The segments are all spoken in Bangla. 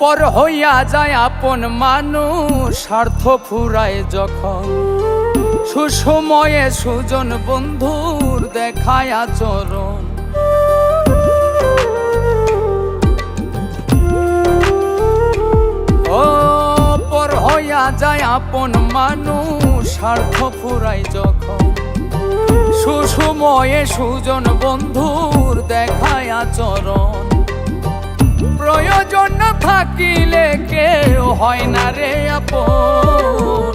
পর হইয়া যায় আপন মানুষ স্বার্থ ফুরায় যখন সুসময়ে সুজন বন্ধুর দেখায় আচরণ। ও পর হইয়া যায় আপন মানুষ স্বার্থ ফুরায় যখন সুসময়ে সুজন বন্ধুর দেখায় আচরণ। প্রয়োজন না থাকিলে কেউ হয় না রে আপন,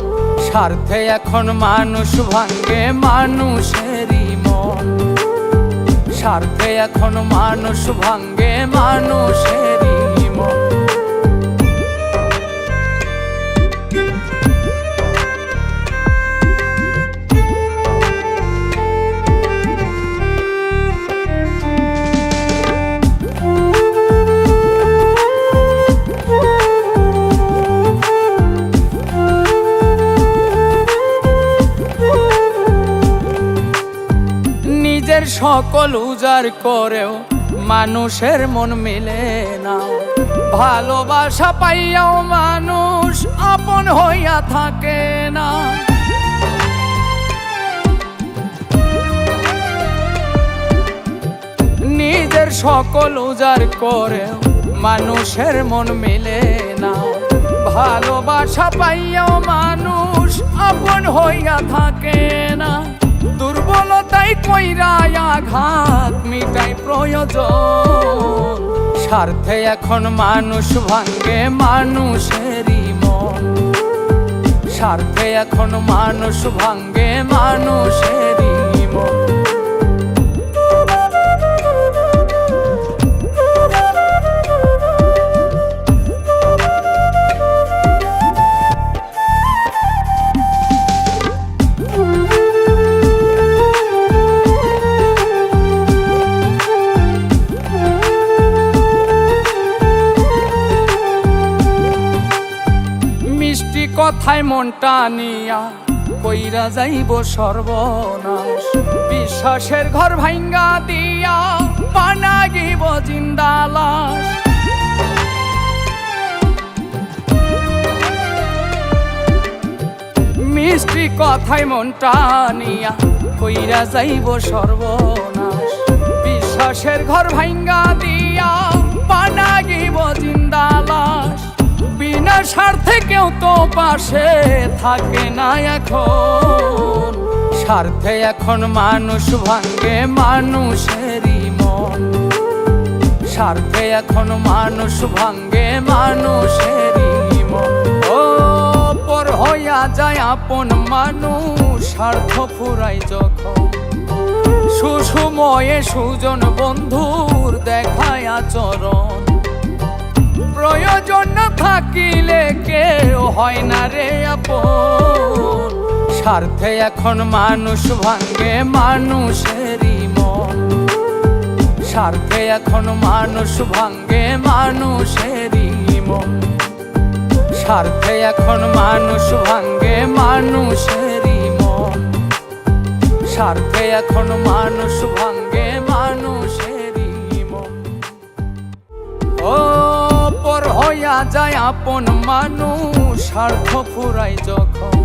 স্বার্থে এখন মানুষ ভাঙ্গে মানুষেরই মন, স্বার্থে এখন মানুষ ভাঙ্গে মানুষেরই মন। নিজের সকল উজাড় করেও মানুষের মন মিলে না, ভালোবাসা পাইয়াও মানুষ আপন হইয়া থাকে না। নিজের সকল উজাড় করেও মানুষের মন মিলে না, ভালোবাসা পাইয়াও মানুষ আপন হইয়া থাকে না। দুর্বলতাই কইরায় আঘাত মিটাই প্রয়োজন, স্বার্থে এখন মানুষ ভাঙ্গে মানুষেরই মন, স্বার্থে এখন মানুষ ভাঙ্গে মানুষেরই মন। কথায় মনটা নিয়া কইরা যাইব সর্বনাশ, বিশ্বাসের ঘর ভাঙ্গা দিয়া বানাইব জিন্দা লাশ। মিষ্টি কথায় মনটা নিয়া কইরা যাইব সর্বনাশ, বিশ্বাসের ঘর ভাঙ্গা দিয়া বানাইব জিন্দা লাশ। বিনা স্বার্থে কেউ তো পাশে থাকে না এখন, স্বার্থে এখন মানুষ ভাঙ্গে মানুষেরই মন, স্বার্থে এখন মানুষ ভাঙ্গে মানুষেরই মন। ও পর হইয়া যায় আপন মানুষ স্বার্থ ফুরায় যখন সুসময়ে সুজন বন্ধুর দেখায় আচরণ। প্রয়োজন না থাকিলে কেউ হয় না রে আপন, স্বার্থে এখন মানুষ ভাঙ্গে মানুষেরই মন, স্বার্থে এখন মানুষ ভাঙ্গে মানুষেরই মন, স্বার্থে এখন মানুষ ভাঙ্গে মানুষেরই মন, স্বার্থে এখন মানুষ ভাঙ্গে মানুষেরই মন। ও পর হইয়া যায় আপন মানুষ স্বার্থ ফুরায় যখন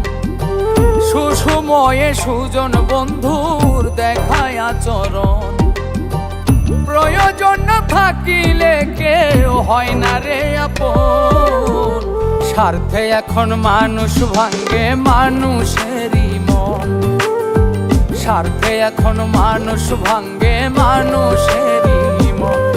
সুসময়ে সুজন বন্ধুর দেখায় আচরণ। প্রয়োজন না থাকিলে কেউ হয় না রে আপন, স্বার্থে এখন মানুষ ভাঙ্গে মানুষেরই মন, স্বার্থে এখন মানুষ ভাঙ্গে মানুষেরই মন।